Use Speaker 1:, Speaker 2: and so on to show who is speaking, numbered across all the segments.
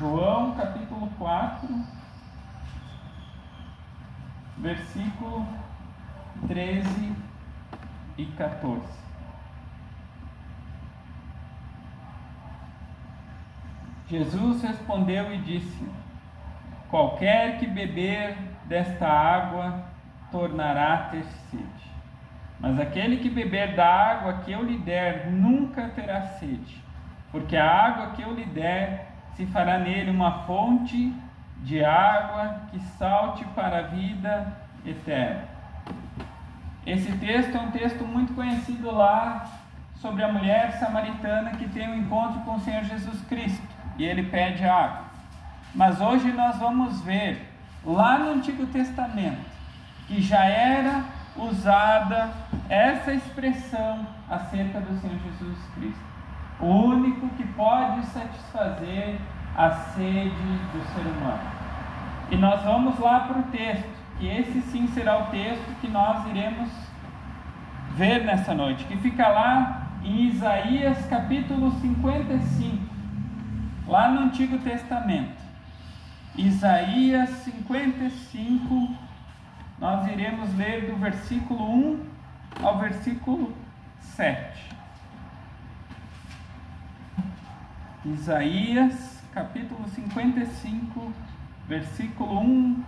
Speaker 1: João capítulo 4, versículo 13 e 14. Jesus respondeu e disse: qualquer que beber desta água tornará a ter sede. Mas aquele que beber da água que eu lhe der nunca terá sede, porque a água que eu lhe der se fará nele uma fonte de água que salte para a vida eterna. Esse texto é um texto muito conhecido lá sobre a mulher samaritana que tem um encontro com o Senhor Jesus Cristo e ele pede água. Mas hoje nós vamos ver lá no Antigo Testamento que já era usada essa expressão acerca do Senhor Jesus Cristo, o único que pode satisfazer a sede do ser humano. E nós vamos lá para o texto, que esse sim será o texto que nós iremos ver nessa noite, que fica lá em Isaías capítulo 55, lá no Antigo Testamento. Isaías 55, nós iremos ler do versículo 1 ao versículo 7. Isaías capítulo 55, versículo 1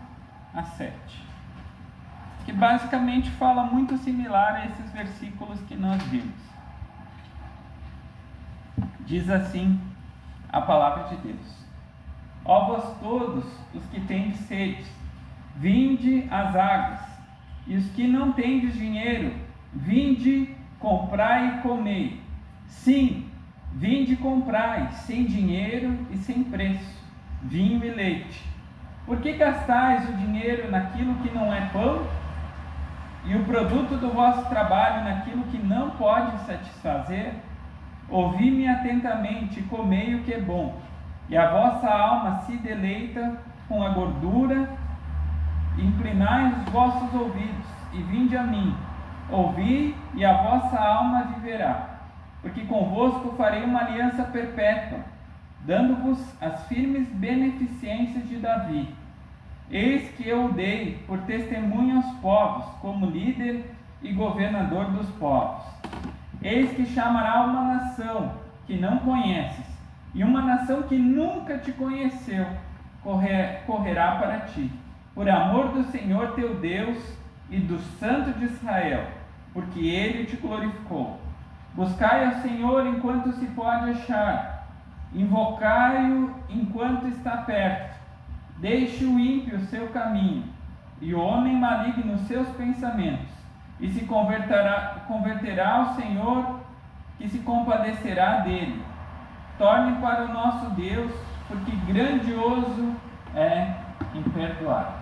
Speaker 1: a 7. Que basicamente fala muito similar a esses versículos que nós vimos. Diz assim a palavra de Deus: ó vós todos os que tendes sede, vinde às águas, e os que não tendes dinheiro, vinde, comprai e comei. Sim, vinde comprai, sem dinheiro e sem preço, vinho e leite. Por que gastais o dinheiro naquilo que não é pão, e o produto do vosso trabalho naquilo que não pode satisfazer? Ouvi-me atentamente e comei o que é bom, e a vossa alma se deleita com a gordura. Inclinai os vossos ouvidos e vinde a mim, ouvi, e a vossa alma viverá. Porque convosco farei uma aliança perpétua, dando-vos as firmes beneficências de Davi. Eis que eu o dei por testemunho aos povos, como líder e governador dos povos. Eis que chamará uma nação que não conheces, e uma nação que nunca te conheceu correrá para ti, por amor do Senhor teu Deus e do Santo de Israel, porque ele te glorificou. Buscai ao Senhor enquanto se pode achar, invocai-o enquanto está perto. Deixe o ímpio o seu caminho, e o homem maligno os seus pensamentos, e se converterá ao Senhor, que se compadecerá dele. Torne para o nosso Deus, porque grandioso é em perdoar.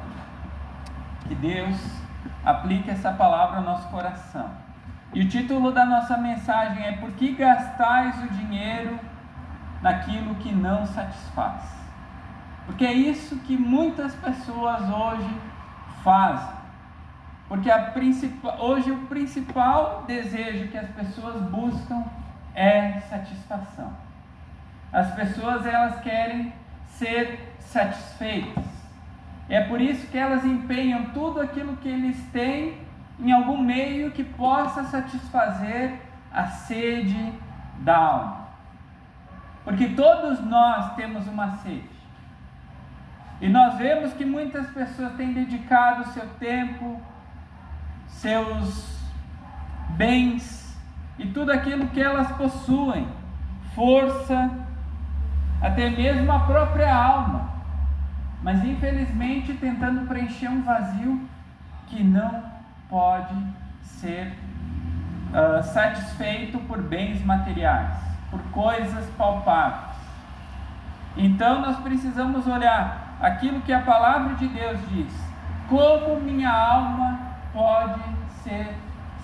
Speaker 1: Que Deus aplique essa palavra ao nosso coração. E o título da nossa mensagem é: por que gastais o dinheiro naquilo que não satisfaz? Porque é isso que muitas pessoas hoje fazem. Porque hoje o principal desejo que as pessoas buscam é satisfação. As pessoas, elas querem ser satisfeitas. É por isso que elas empenham tudo aquilo que eles têm em algum meio que possa satisfazer a sede da alma. Porque todos nós temos uma sede. E nós vemos que muitas pessoas têm dedicado seu tempo, seus bens e tudo aquilo que elas possuem, força, até mesmo a própria alma, mas infelizmente tentando preencher um vazio que não pode ser satisfeito por bens materiais, por coisas palpáveis. Então nós precisamos olhar aquilo que a palavra de Deus diz: como minha alma pode ser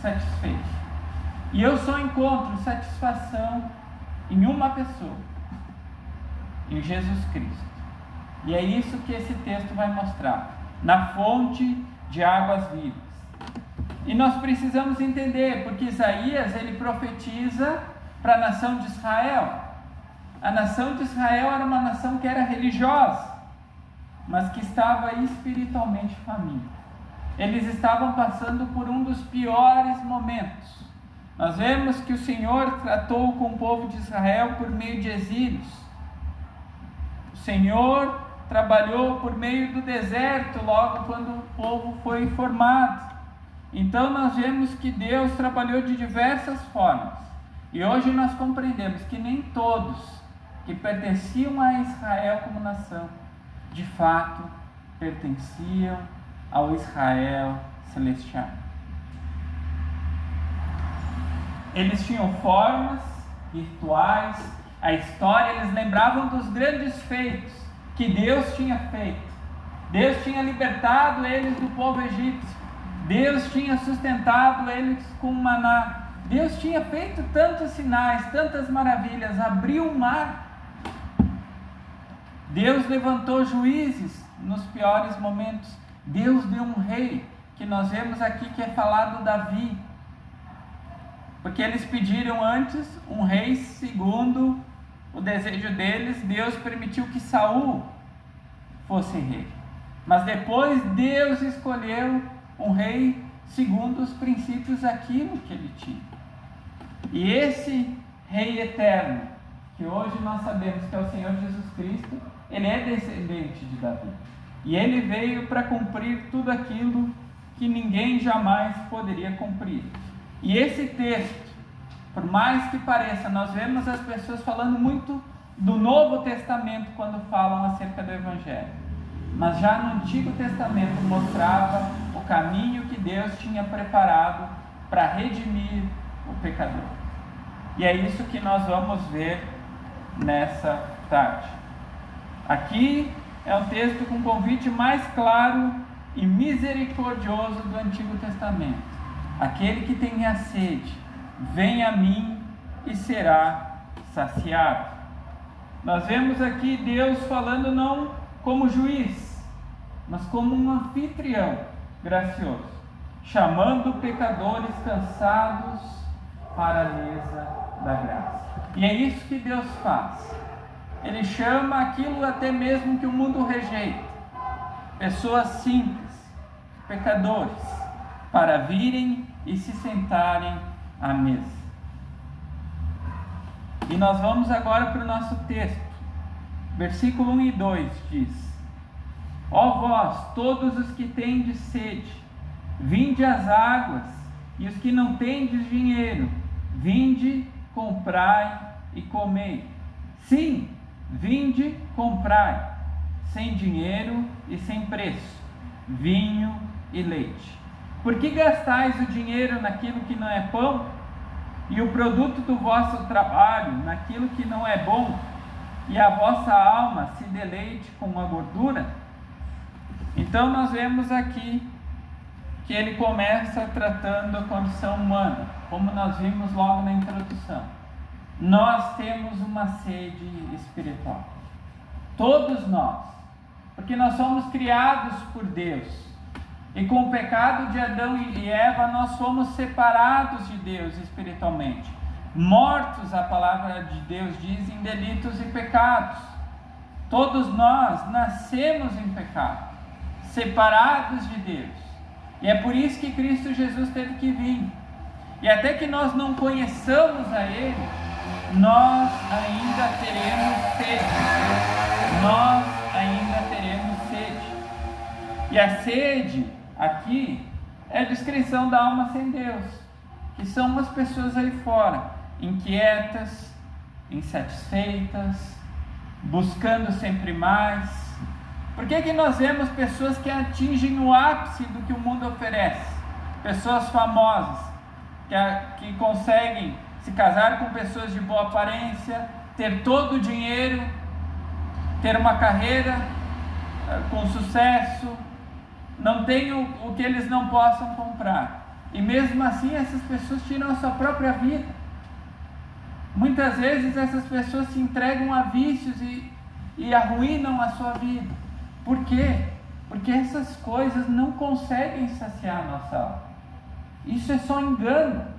Speaker 1: satisfeita. E eu só encontro satisfação em uma pessoa, em Jesus Cristo. E é isso que esse texto vai mostrar, na fonte de águas vivas. E nós precisamos entender, porque Isaías, ele profetiza para a nação de Israel. A nação de Israel era uma nação que era religiosa, mas que estava espiritualmente faminta. Eles estavam passando por um dos piores momentos. Nós vemos que o Senhor tratou com o povo de Israel por meio de exílios. O Senhor trabalhou por meio do deserto, logo quando o povo foi formado. Então nós vemos que Deus trabalhou de diversas formas. E hoje nós compreendemos que nem todos que pertenciam a Israel como nação, de fato, pertenciam ao Israel celestial. Eles tinham formas, rituais, a história, eles lembravam dos grandes feitos que Deus tinha feito. Deus tinha libertado eles do povo egípcio. Deus tinha sustentado eles com maná. Deus tinha feito tantos sinais, tantas maravilhas, abriu o mar. Deus levantou juízes nos piores momentos. Deus deu um rei, que nós vemos aqui que é falado Davi. Porque eles pediram antes um rei segundo o desejo deles. Deus permitiu que Saul fosse rei. Mas depois Deus escolheu um rei segundo os princípios daquilo que ele tinha. E esse rei eterno, que hoje nós sabemos que é o Senhor Jesus Cristo, ele é descendente de Davi. E ele veio para cumprir tudo aquilo que ninguém jamais poderia cumprir. E esse texto, por mais que pareça, nós vemos as pessoas falando muito do Novo Testamento quando falam acerca do Evangelho. Mas já no Antigo Testamento mostrava o caminho que Deus tinha preparado para redimir o pecador. E é isso que nós vamos ver nessa tarde. Aqui é um texto com um convite mais claro e misericordioso do Antigo Testamento. Aquele que tenha sede, venha a mim e será saciado. Nós vemos aqui Deus falando não como juiz, mas como um anfitrião gracioso, chamando pecadores cansados para a mesa da graça. E é isso que Deus faz. Ele chama aquilo até mesmo que o mundo rejeita, pessoas simples, pecadores, para virem e se sentarem à mesa. E nós vamos agora para o nosso texto. Versículo 1 e 2 diz: Ó vós, todos os que tendes sede, vinde às águas, e os que não tendes dinheiro, vinde, comprai e comei. Sim, vinde, comprai, sem dinheiro e sem preço, vinho e leite. Por que gastais o dinheiro naquilo que não é pão, e o produto do vosso trabalho naquilo que não é bom, e a vossa alma se deleite com a gordura? Então nós vemos aqui que ele começa tratando a condição humana, como nós vimos logo na introdução. Nós temos uma sede espiritual, todos nós, porque nós somos criados por Deus, e com o pecado de Adão e Eva nós fomos separados de Deus espiritualmente, mortos, a palavra de Deus diz, em delitos e pecados. Todos nós nascemos em pecado, separados de Deus, e é por isso que Cristo Jesus teve que vir. E até que nós não conheçamos a Ele, nós ainda teremos sede. Nós ainda teremos sede. E a sede aqui é a descrição da alma sem Deus, que são as pessoas aí fora, inquietas, insatisfeitas, buscando sempre mais. Por que nós vemos pessoas que atingem o ápice do que o mundo oferece? Pessoas famosas, que conseguem se casar com pessoas de boa aparência, ter todo o dinheiro, ter uma carreira com sucesso, não tem o que eles não possam comprar. E mesmo assim essas pessoas tiram a sua própria vida. Muitas vezes essas pessoas se entregam a vícios e arruinam a sua vida. Por quê? Porque essas coisas não conseguem saciar a nossa alma. Isso é só engano.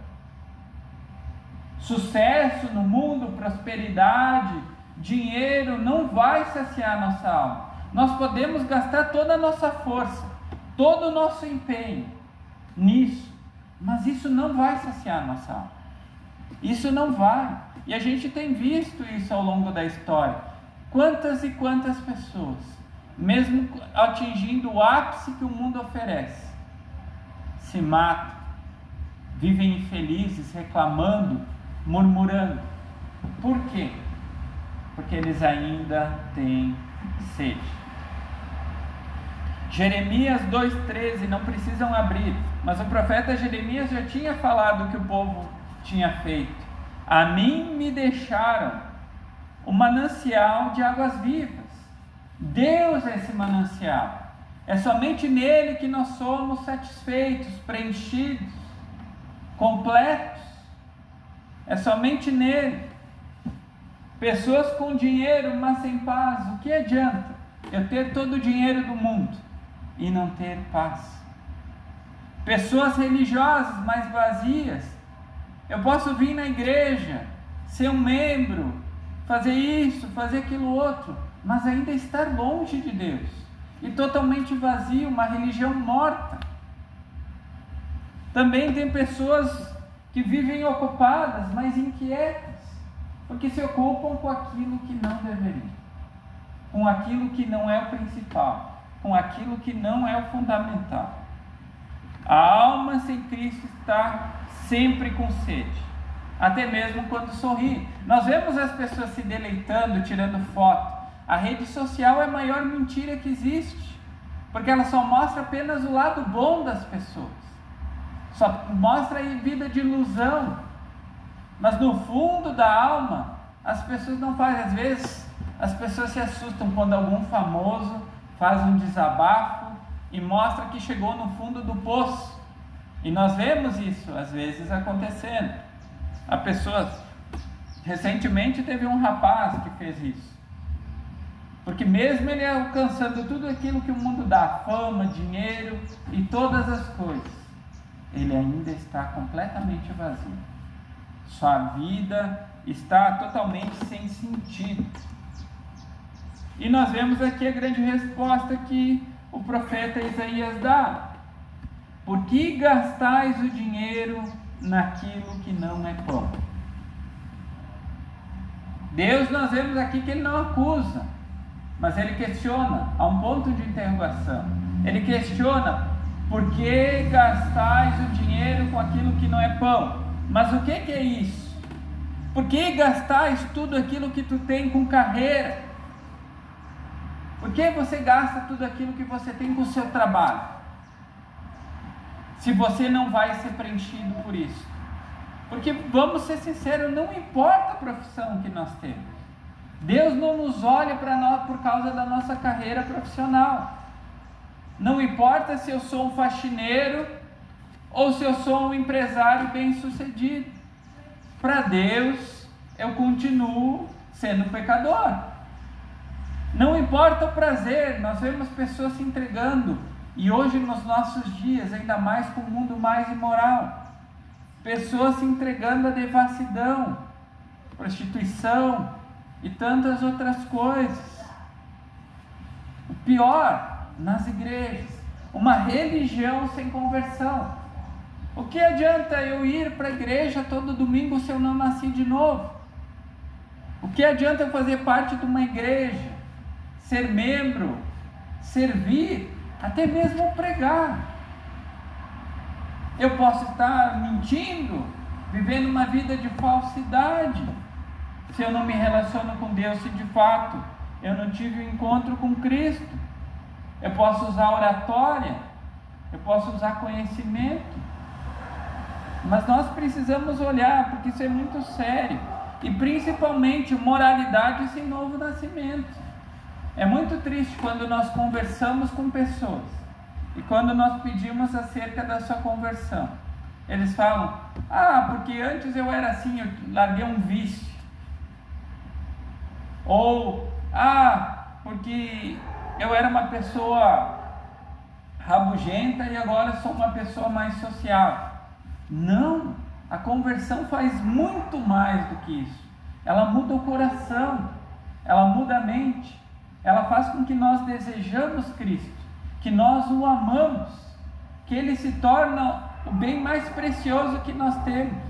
Speaker 1: Sucesso no mundo, prosperidade, dinheiro não vai saciar a nossa alma. Nós podemos gastar toda a nossa força, todo o nosso empenho nisso, mas isso não vai saciar a nossa alma. Isso não vai. E a gente tem visto isso ao longo da história. Quantas e quantas pessoas, mesmo atingindo o ápice que o mundo oferece, se matam, vivem infelizes, reclamando, murmurando. Por quê? Porque eles ainda têm sede. Jeremias 2,13, não precisam abrir, mas o profeta Jeremias já tinha falado o que o povo tinha feito. A mim me deixaram o manancial de águas vivas. Deus é esse manancial. É somente nele que nós somos satisfeitos, preenchidos, completos. É somente nele. Pessoas com dinheiro, mas sem paz. O que adianta eu ter todo o dinheiro do mundo e não ter paz? Pessoas religiosas, mas vazias. Eu posso vir na igreja, ser um membro, fazer isso, fazer aquilo outro, mas ainda estar longe de Deus e totalmente vazio, uma religião morta. Também tem pessoas que vivem ocupadas, mas inquietas, porque se ocupam com aquilo que não deveriam, com aquilo que não é o principal, com aquilo que não é o fundamental. A alma sem Cristo está sempre com sede, até mesmo quando sorri. Nós vemos as pessoas se deleitando, tirando foto. A rede social é a maior mentira que existe, porque ela só mostra apenas o lado bom das pessoas, só mostra aí vida de ilusão, mas no fundo da alma as pessoas não fazem. Às vezes as pessoas se assustam quando algum famoso faz um desabafo e mostra que chegou no fundo do poço, e nós vemos isso às vezes acontecendo. A pessoa, recentemente teve um rapaz que fez isso, porque mesmo ele alcançando tudo aquilo que o mundo dá, fama, dinheiro e todas as coisas, ele ainda está completamente vazio. Sua vida está totalmente sem sentido. E nós vemos aqui a grande resposta que o profeta Isaías dá: por que gastais o dinheiro naquilo que não é pão? Deus, nós vemos aqui que ele não acusa, mas ele questiona, há um ponto de interrogação. Ele questiona: por que gastais o dinheiro com aquilo que não é pão? Mas o que é isso? Por que gastais tudo aquilo que tu tem com carreira? Por que você gasta tudo aquilo que você tem com o seu trabalho, se você não vai ser preenchido por isso? Porque, vamos ser sinceros, não importa a profissão que nós temos. Deus não nos olha para nós por causa da nossa carreira profissional. Não importa se eu sou um faxineiro ou se eu sou um empresário bem-sucedido. Para Deus, eu continuo sendo pecador. Não importa o prazer. Nós vemos pessoas se entregando, e hoje nos nossos dias, ainda mais com o mundo mais imoral, pessoas se entregando à devassidão, prostituição e tantas outras coisas. O pior, nas igrejas, uma religião sem conversão. O que adianta eu ir para a igreja todo domingo se eu não nasci de novo? O que adianta eu fazer parte de uma igreja, ser membro, servir, até mesmo pregar? Eu posso estar mentindo, vivendo uma vida de falsidade, se eu não me relaciono com Deus, se de fato eu não tive um encontro com Cristo. Eu posso usar oratória, eu posso usar conhecimento, mas nós precisamos olhar, porque isso é muito sério, e principalmente moralidade sem novo nascimento. É muito triste quando nós conversamos com pessoas, e quando nós pedimos acerca da sua conversão, eles falam: porque antes eu era assim, eu larguei um vício. Ou, porque eu era uma pessoa rabugenta e agora sou uma pessoa mais social. Não, a conversão faz muito mais do que isso. Ela muda o coração, ela muda a mente, ela faz com que nós desejamos Cristo, que nós o amamos, que Ele se torna o bem mais precioso que nós temos.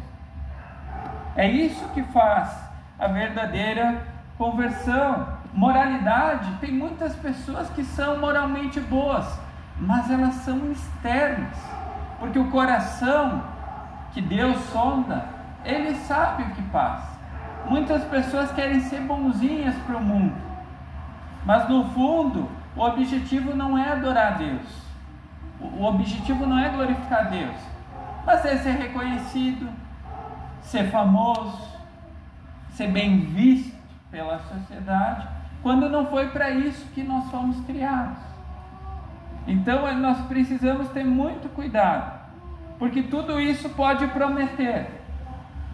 Speaker 1: É isso que faz a verdadeira conversão. Moralidade, tem muitas pessoas que são moralmente boas, mas elas são externas, porque o coração que Deus sonda, Ele sabe o que passa. Muitas pessoas querem ser bonzinhas para o mundo, mas no fundo o objetivo não é adorar a Deus, o objetivo não é glorificar Deus, mas é ser reconhecido, ser famoso, ser bem visto pela sociedade, quando não foi para isso que nós fomos criados. Então nós precisamos ter muito cuidado, porque tudo isso pode prometer,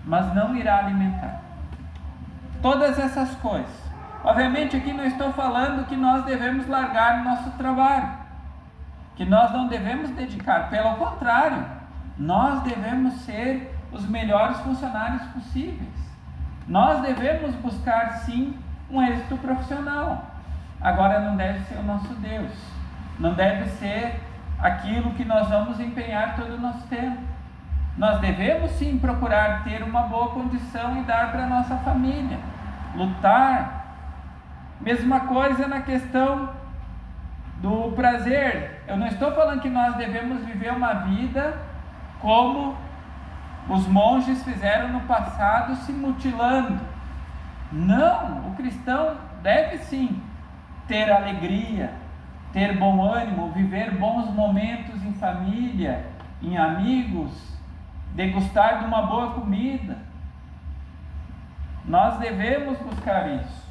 Speaker 1: mas não irá alimentar. Todas essas coisas. Obviamente aqui não estou falando que nós devemos largar o nosso trabalho, que nós não devemos dedicar, pelo contrário, nós devemos ser os melhores funcionários possíveis. Nós devemos buscar sim um êxito profissional. Agora não deve ser o nosso Deus, não deve ser aquilo que nós vamos empenhar todo o nosso tempo. Nós devemos sim procurar ter uma boa condição e dar para a nossa família, lutar. Mesma coisa na questão do prazer. Eu não estou falando que nós devemos viver uma vida como os monges fizeram no passado, se mutilando. Não, o cristão deve sim ter alegria, ter bom ânimo, viver bons momentos em família, em amigos, degustar de uma boa comida. Nós devemos buscar isso.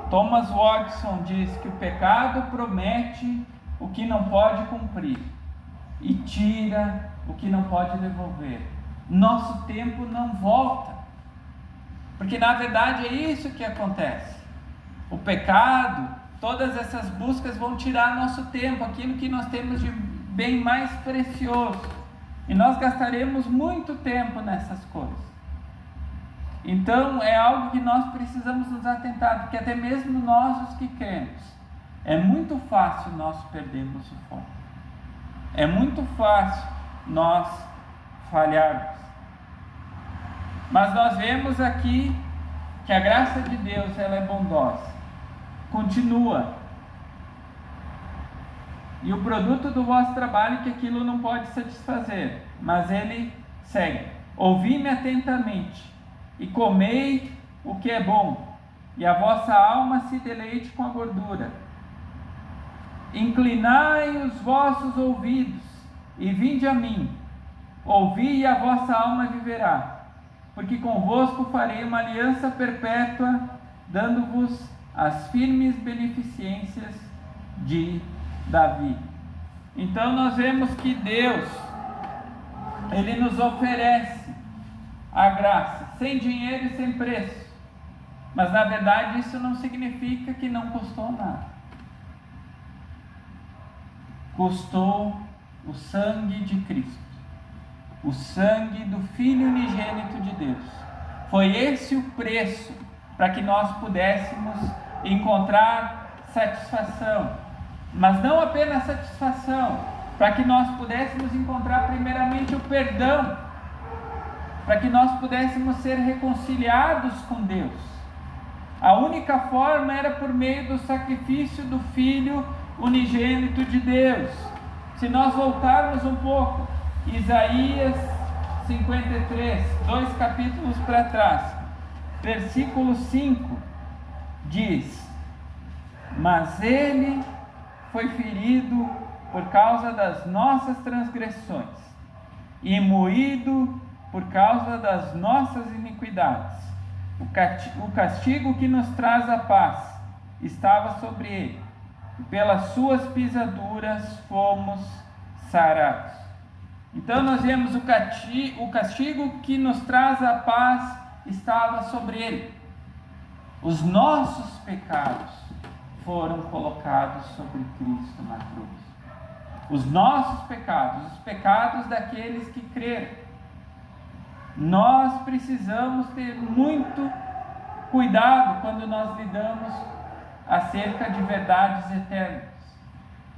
Speaker 1: Thomas Watson diz que o pecado promete o que não pode cumprir e tira o que não pode devolver. Nosso tempo não volta, porque na verdade é isso que acontece. O pecado, todas essas buscas vão tirar nosso tempo, aquilo que nós temos de bem mais precioso, e nós gastaremos muito tempo nessas coisas. Então é algo que nós precisamos nos atentar, porque até mesmo nós os que cremos, é muito fácil nós perdermos o foco, é muito fácil nós falharmos. Mas nós vemos aqui que a graça de Deus, ela é bondosa, continua, e o produto do vosso trabalho, que aquilo não pode satisfazer, mas ele segue: ouvi-me atentamente e comei o que é bom, e a vossa alma se deleite com a gordura. Inclinai os vossos ouvidos e vinde a mim, ouvi e a vossa alma viverá, porque convosco farei uma aliança perpétua, dando-vos as firmes beneficências de Davi. Então nós vemos que Deus, Ele nos oferece a graça, sem dinheiro e sem preço, mas na verdade isso não significa que não custou nada. Custou o sangue de Cristo, o sangue do Filho unigênito de Deus. Foi esse o preço para que nós pudéssemos encontrar satisfação, mas não apenas satisfação, para que nós pudéssemos encontrar primeiramente o perdão, para que nós pudéssemos ser reconciliados com Deus. A única forma era por meio do sacrifício do Filho unigênito de Deus. Se nós voltarmos um pouco, Isaías 53, 2 capítulos para trás, versículo 5, diz: mas ele foi ferido por causa das nossas transgressões e moído por causa das nossas iniquidades. O castigo que nos traz a paz estava sobre ele, e pelas suas pisaduras fomos sarados. Então nós vemos o castigo que nos traz a paz estava sobre ele. Os nossos pecados foram colocados sobre Cristo na cruz. Os nossos pecados, os pecados daqueles que creram. Nós precisamos ter muito cuidado quando nós lidamos acerca de verdades eternas.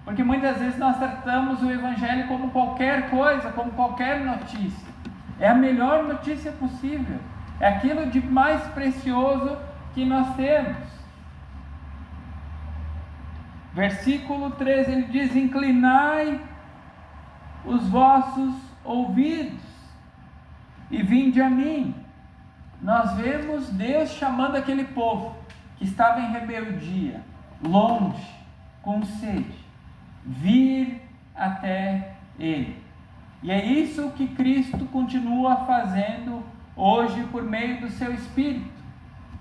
Speaker 1: Porque muitas vezes nós tratamos o Evangelho como qualquer coisa, como qualquer notícia. É a melhor notícia possível. É aquilo de mais precioso que nós temos. Versículo 13, ele diz: inclinai os vossos ouvidos e vinde a mim. Nós vemos Deus chamando aquele povo que estava em rebeldia, longe, com sede, vir até Ele. E é isso que Cristo continua fazendo hoje por meio do seu Espírito,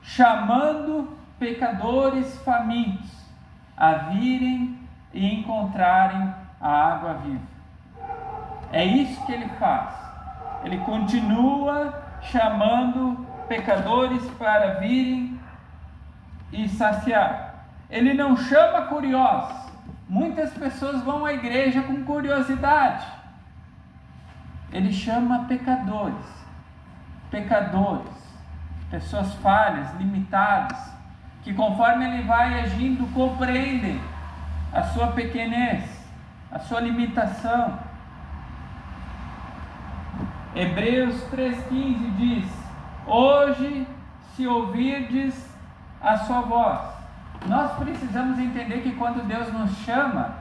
Speaker 1: chamando pecadores famintos a virem e encontrarem a água viva. É isso que Ele faz. Ele continua chamando pecadores para virem e saciar. Ele não chama curiosos. Muitas pessoas vão à igreja com curiosidade. Ele chama pecadores, pessoas falhas, limitadas, que conforme ele vai agindo, compreendem a sua pequenez, a sua limitação. Hebreus 3,15 diz: hoje, se ouvirdes a sua voz. Nós precisamos entender que quando Deus nos chama,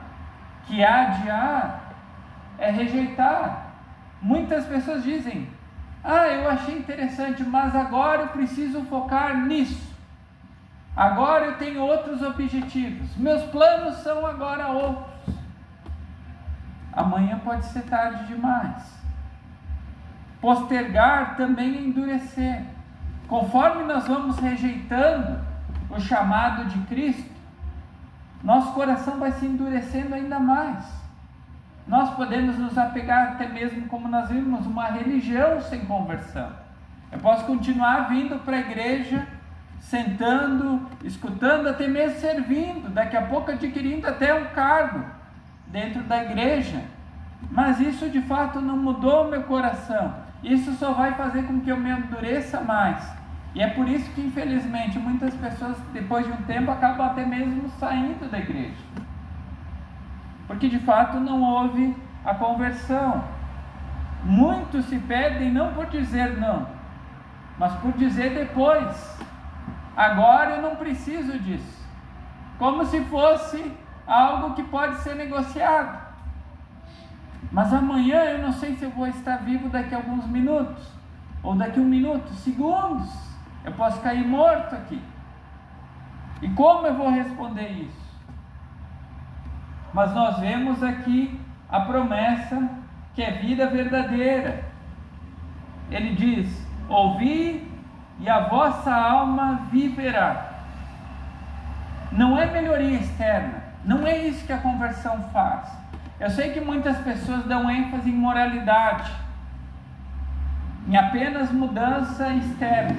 Speaker 1: que adiar é rejeitar. Muitas pessoas dizem: eu achei interessante, mas agora eu preciso focar nisso. Agora eu tenho outros objetivos. Meus planos são agora outros. Amanhã pode ser tarde demais. Postergar também é endurecer. Conforme nós vamos rejeitando o chamado de Cristo, nosso coração vai se endurecendo ainda mais. Nós podemos nos apegar até mesmo, como nós vimos, uma religião sem conversão. Eu posso continuar vindo para a igreja, sentando, escutando, até mesmo servindo, daqui a pouco adquirindo até um cargo dentro da igreja, mas isso de fato não mudou meu coração. Isso só vai fazer com que eu me endureça mais. E é por isso que, infelizmente, muitas pessoas, depois de um tempo, acabam até mesmo saindo da igreja, porque de fato não houve a conversão. Muitos se perdem não por dizer não, mas por dizer depois: agora eu não preciso disso, como se fosse algo que pode ser negociado. Mas amanhã eu não sei se eu vou estar vivo daqui a alguns minutos, ou daqui a 1 minuto, segundos, eu posso cair morto aqui. E como eu vou responder isso? Mas nós vemos aqui a promessa que é vida verdadeira. Ele diz: ouvi e a vossa alma viverá. Não é melhoria externa, não é isso que a conversão faz. Eu sei que muitas pessoas dão ênfase em moralidade, em apenas mudança externa,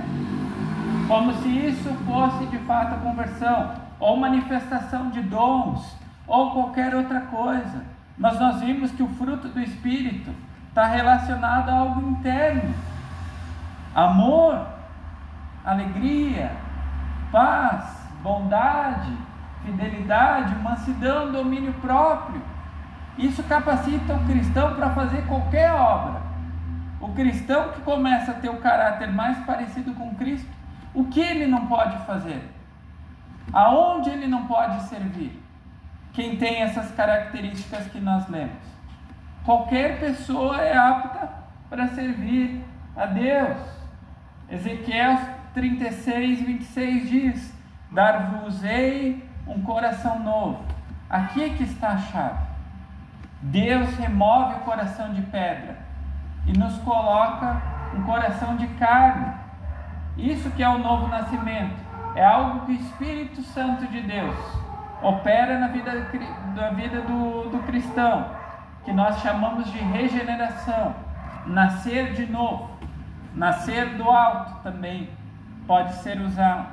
Speaker 1: como se isso fosse de fato a conversão, ou manifestação de dons, ou qualquer outra coisa. Mas nós vimos que o fruto do Espírito está relacionado a algo interno: amor, alegria, paz, bondade, fidelidade, mansidão, domínio próprio. Isso capacita o cristão para fazer qualquer obra. O cristão que começa a ter o caráter mais parecido com Cristo, o que ele não pode fazer? Aonde ele não pode servir? Quem tem essas características que nós lemos? Qualquer pessoa é apta para servir a Deus. Ezequiel 36:26 diz: dar-vos-ei um coração novo. Aqui é que está a chave. Deus remove o coração de pedra e nos coloca um coração de carne. Isso que é o novo nascimento. É algo que o Espírito Santo de Deus opera na vida do cristão, que nós chamamos de regeneração, nascer de novo, nascer do alto também pode ser usado.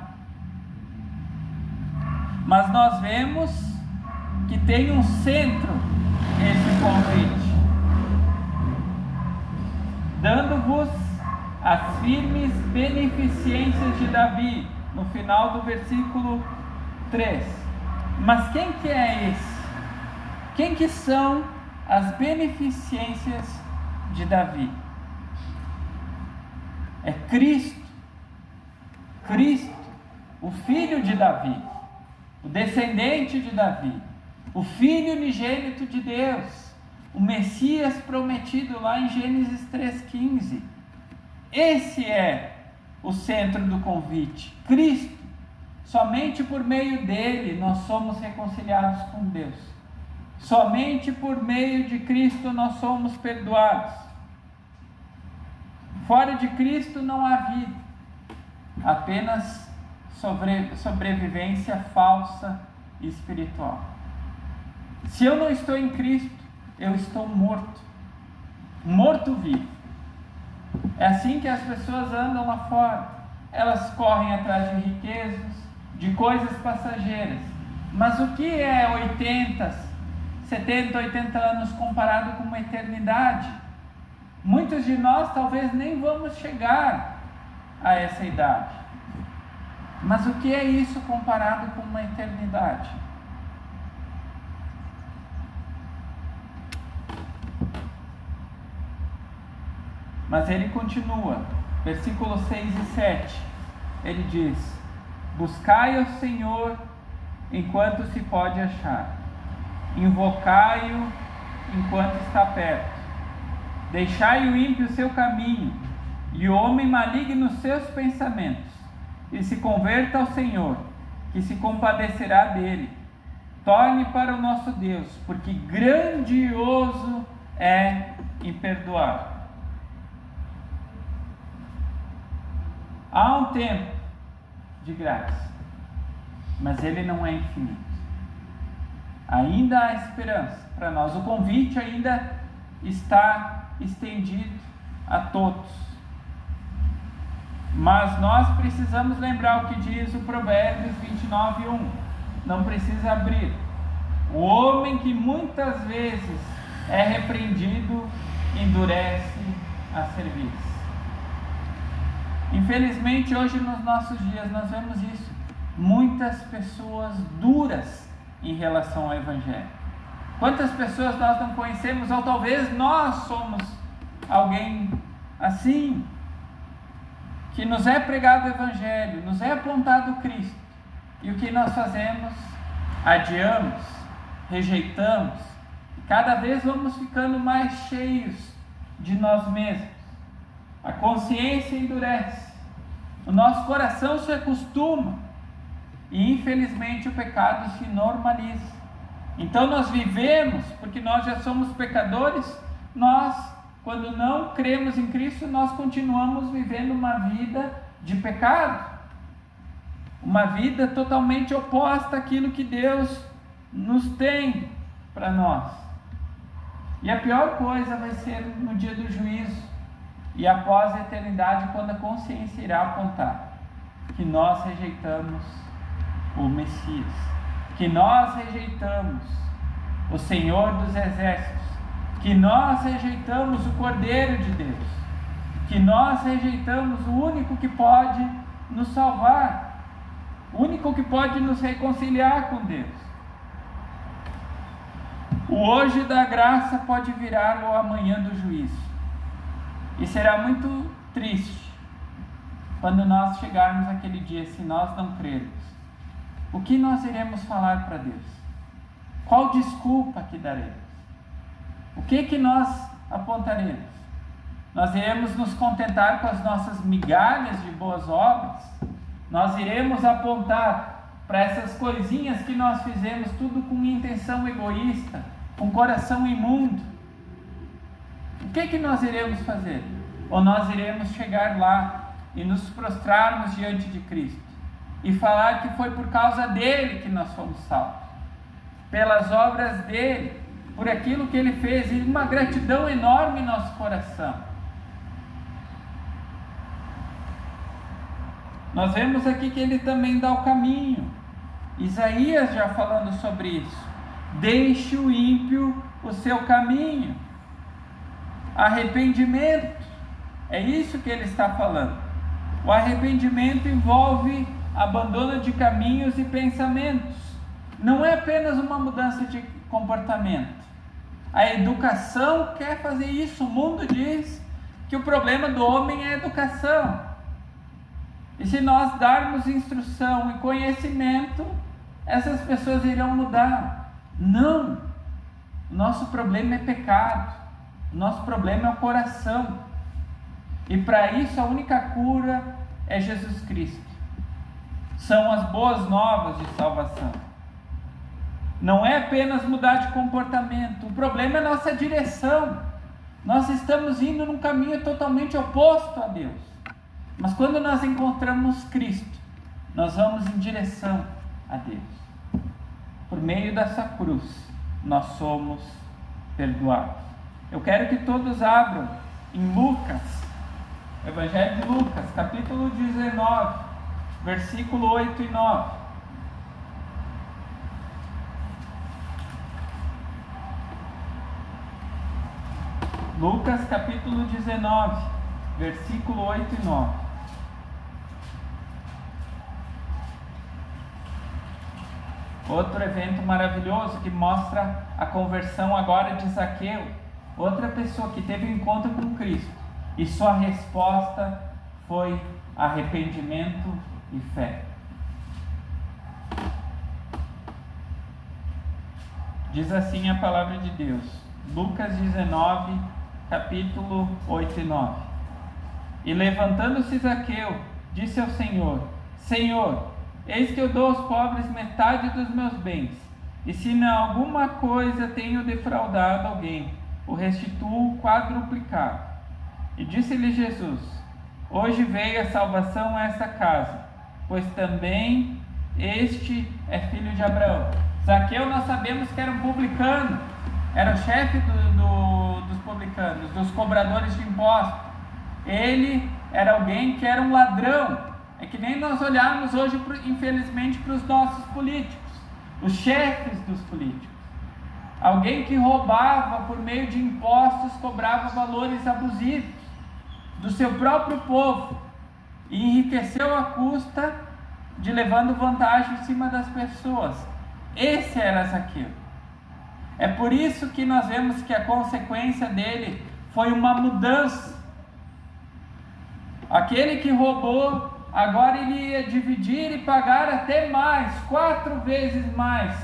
Speaker 1: Mas nós vemos que tem um centro esse convite: dando-vos as firmes beneficências de Davi, no final do versículo 3. Mas quem que é esse? Quem que são as beneficências de Davi? É Cristo. Cristo, o filho de Davi, o descendente de Davi, o filho unigênito de Deus, o Messias prometido lá em Gênesis 3,15. Esse é o centro do convite, Cristo. Somente por meio dele nós somos reconciliados com Deus. Somente por meio de Cristo nós somos perdoados. Fora de Cristo não há vida, apenas sobrevivência falsa e espiritual. Se eu não estou em Cristo, eu estou morto, morto vivo. É assim que as pessoas andam lá fora. Elas correm atrás de riquezas, de coisas passageiras. Mas o que é 70, 80 anos comparado com uma eternidade? Muitos de nós talvez nem vamos chegar a essa idade. Mas o que é isso comparado com uma eternidade? Mas ele continua, versículos 6 e 7, ele diz: buscai ao Senhor enquanto se pode achar, invocai-o enquanto está perto, deixai o ímpio seu caminho, e o homem maligno seus pensamentos, e se converta ao Senhor, que se compadecerá dele. Torne para o nosso Deus, porque grandioso é em perdoar. Há um tempo de graça, mas ele não é infinito. Ainda há esperança para nós. O convite ainda está estendido a todos. Mas nós precisamos lembrar o que diz o Provérbios 29:1. Não precisa abrir. O homem que muitas vezes é repreendido endurece a cerviz. Infelizmente, hoje nos nossos dias nós vemos isso. Muitas pessoas duras em relação ao Evangelho. Quantas pessoas nós não conhecemos, ou talvez nós somos alguém assim, que nos é pregado o Evangelho, nos é apontado Cristo, e o que nós fazemos? Adiamos, rejeitamos, e cada vez vamos ficando mais cheios de nós mesmos. A consciência endurece, o nosso coração se acostuma, e infelizmente o pecado se normaliza. Então nós vivemos, porque nós já somos pecadores, quando não cremos em Cristo, nós continuamos vivendo uma vida de pecado, uma vida totalmente oposta àquilo que Deus nos tem para nós. E a pior coisa vai ser no dia do juízo, e após a eternidade, quando a consciência irá apontar que nós rejeitamos o Messias, que nós rejeitamos o Senhor dos Exércitos, que nós rejeitamos o Cordeiro de Deus, que nós rejeitamos o único que pode nos salvar, o único que pode nos reconciliar com Deus. O hoje da graça pode virar o amanhã do juízo. E será muito triste quando nós chegarmos naquele dia, se nós não crermos. O que nós iremos falar para Deus? Qual desculpa que daremos? O que nós apontaremos? Nós iremos nos contentar com as nossas migalhas de boas obras? Nós iremos apontar para essas coisinhas que nós fizemos, tudo com intenção egoísta, com coração imundo? O que nós iremos fazer? Ou nós iremos chegar lá e nos prostrarmos diante de Cristo e falar que foi por causa dele que nós fomos salvos, pelas obras dele, por aquilo que ele fez, e uma gratidão enorme em nosso coração. Nós vemos aqui que ele também dá o caminho. Isaías já falando sobre isso: deixe o ímpio o seu caminho. Arrependimento, é isso que ele está falando. O arrependimento envolve abandono de caminhos e pensamentos. Não é apenas uma mudança de comportamento. A educação quer fazer isso. O mundo diz que o problema do homem é a educação. E se nós darmos instrução e conhecimento, essas pessoas irão mudar. Não! O nosso problema é pecado. O nosso problema é o coração. E para isso a única cura é Jesus Cristo. São as boas novas de salvação. Não é apenas mudar de comportamento. O problema é a nossa direção. Nós estamos indo num caminho totalmente oposto a Deus. Mas quando nós encontramos Cristo, nós vamos em direção a Deus. Por meio dessa cruz, nós somos perdoados. Eu quero que todos abram em Lucas, Evangelho de Lucas, capítulo 19, versículo 8 e 9. Lucas capítulo 19, versículo 8 e 9. Outro evento maravilhoso que mostra a conversão agora de Zaqueu. Outra pessoa que teve um encontro com Cristo e sua resposta foi arrependimento e fé. Diz assim a palavra de Deus, Lucas 19, capítulo 8 e 9. E levantando-se Zaqueu, disse ao Senhor: Senhor, eis que eu dou aos pobres metade dos meus bens, e se em alguma coisa tenho defraudado alguém, o restituo quadruplicado. E disse-lhe Jesus: Hoje veio a salvação a essa casa, pois também este é filho de Abraão. Zaqueu, nós sabemos que era um publicano, era o chefe dos publicanos, dos cobradores de impostos. Ele era alguém que era um ladrão. É que nem nós olharmos hoje, infelizmente, para os nossos políticos, os chefes dos políticos. Alguém que roubava por meio de impostos, cobrava valores abusivos do seu próprio povo e enriqueceu à custa de levando vantagem em cima das pessoas. Esse era Zaqueu. É por isso que nós vemos que a consequência dele foi uma mudança. Aquele que roubou, agora ele ia dividir e pagar até mais, 4 vezes mais,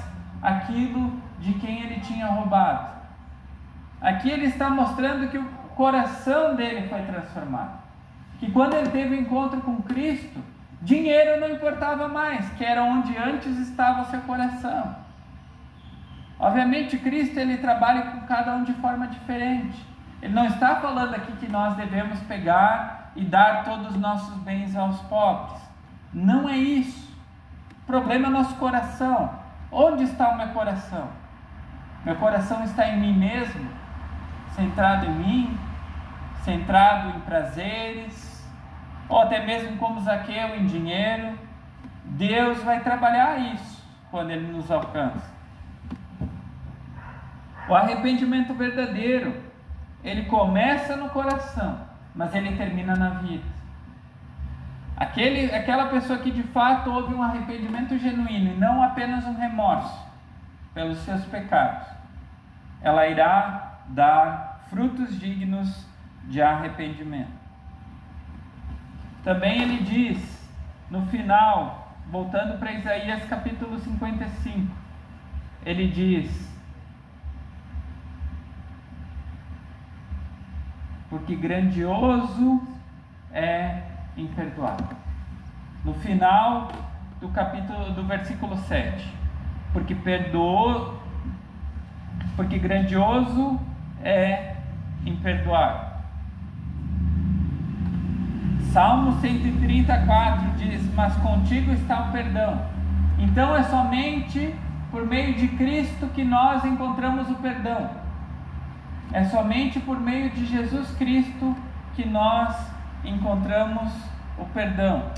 Speaker 1: aquilo de quem ele tinha roubado. Aqui ele está mostrando que o coração dele foi transformado. Que quando ele teve encontro com Cristo, dinheiro não importava mais, que era onde antes estava seu coração. Obviamente Cristo ele trabalha com cada um de forma diferente. Ele não está falando aqui que nós devemos pegar e dar todos os nossos bens aos pobres. Não é isso. O problema é nosso coração. Onde está o meu coração? Meu coração está em mim mesmo? Centrado em mim? Centrado em prazeres? Ou até mesmo como Zaqueu, em dinheiro? Deus vai trabalhar isso quando Ele nos alcança. O arrependimento verdadeiro, ele começa no coração, mas ele termina na vida. Aquela pessoa que de fato houve um arrependimento genuíno e não apenas um remorso pelos seus pecados, ela irá dar frutos dignos de arrependimento. Também ele diz, no final, voltando para Isaías capítulo 55, ele diz: porque grandioso é imperdoar. No final do capítulo, do versículo 7, porque grandioso é imperdoar. Salmo 134 diz: mas contigo está o perdão. Então é somente por meio de Cristo que nós encontramos o perdão. É somente por meio de Jesus Cristo que nós encontramos o perdão.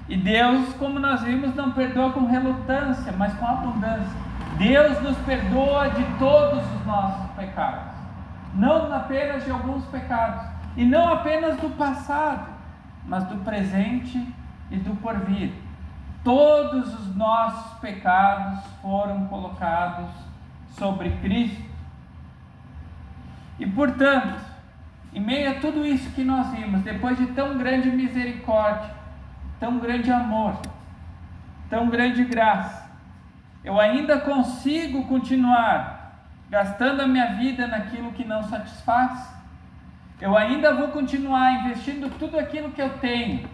Speaker 1: E Deus, como nós vimos, não perdoa com relutância, mas com abundância. Deus nos perdoa de todos os nossos pecados, não apenas de alguns pecados, e não apenas do passado, mas do presente e do porvir. todos os nossos pecados foram colocados sobre Cristo. E portanto, em meio a tudo isso que nós vimos, depois de tão grande misericórdia, tão grande amor, tão grande graça, eu ainda consigo continuar gastando a minha vida naquilo que não satisfaz? Eu ainda vou continuar investindo tudo aquilo que eu tenho,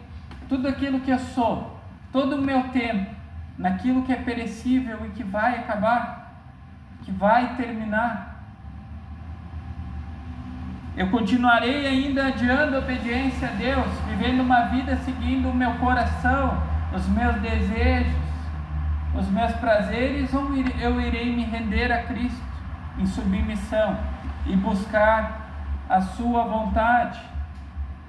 Speaker 1: tudo aquilo que eu sou, todo o meu tempo, naquilo que é perecível e que vai acabar, que vai terminar? Eu continuarei ainda adiando a obediência a Deus, vivendo uma vida seguindo o meu coração, os meus desejos, os meus prazeres, ou eu irei me render a Cristo em submissão e buscar a sua vontade?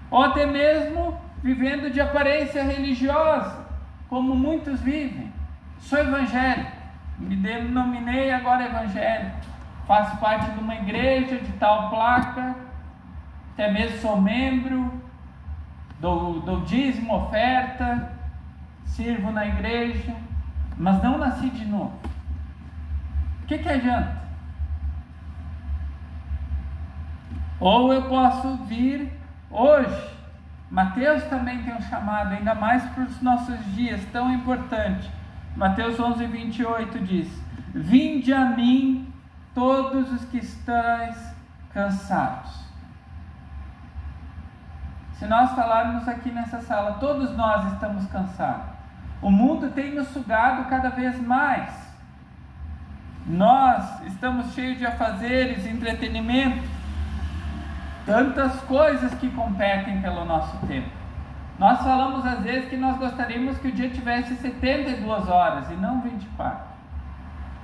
Speaker 1: Ou até mesmo vivendo de aparência religiosa, como muitos vivem. Sou evangélico, me denominei agora evangélico, faço parte de uma igreja de tal placa, até mesmo sou membro, dou dízimo, oferta, sirvo na igreja, mas não nasci de novo. O que adianta? Ou eu posso vir hoje. Mateus também tem um chamado, ainda mais para os nossos dias, tão importante. Mateus 11:28 diz: vinde a mim todos os que estáis cansados. Se nós falarmos aqui nessa sala, todos nós estamos cansados. O mundo tem nos sugado cada vez mais. Nós estamos cheios de afazeres, entretenimento, tantas coisas que competem pelo nosso tempo. Nós falamos às vezes que nós gostaríamos que o dia tivesse 72 horas e não 24.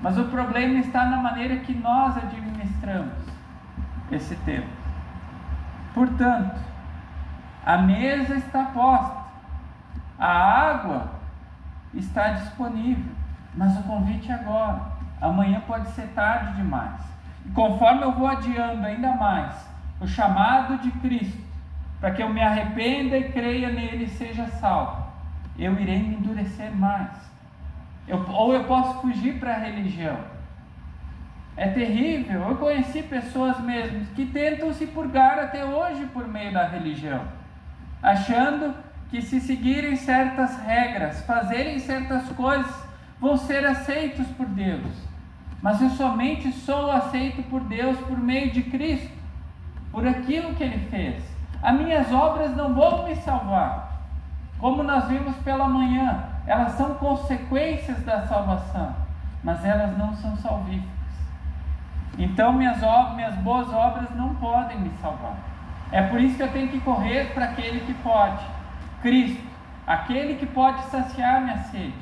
Speaker 1: Mas o problema está na maneira que nós administramos esse tempo. Portanto, a mesa está posta, a água está disponível, mas o convite é agora. Amanhã pode ser tarde demais. E conforme eu vou adiando ainda mais o chamado de Cristo, para que eu me arrependa e creia nele e seja salvo, eu irei me endurecer mais. Ou eu posso fugir para a religião. É terrível. Eu conheci pessoas mesmo que tentam se purgar até hoje por meio da religião, achando que se seguirem certas regras, fazerem certas coisas, vão ser aceitos por Deus. Mas eu somente sou aceito por Deus por meio de Cristo, por aquilo que Ele fez. As minhas obras não vão me salvar. Como nós vimos pela manhã, elas são consequências da salvação, mas elas não são salvíficas. Então minhas boas obras não podem me salvar. É por isso que eu tenho que correr para aquele que pode, Cristo, aquele que pode saciar minha sede,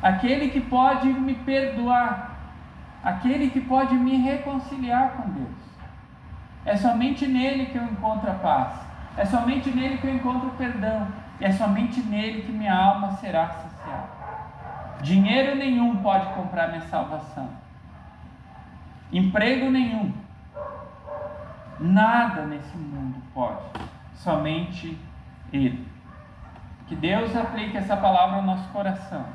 Speaker 1: aquele que pode me perdoar, aquele que pode me reconciliar com Deus. É somente nele que eu encontro a paz, é somente nele que eu encontro o perdão, e é somente nele que minha alma será saciada. Dinheiro nenhum pode comprar minha salvação, emprego nenhum, nada nesse mundo pode, somente Ele. Que Deus aplique essa palavra ao nosso coração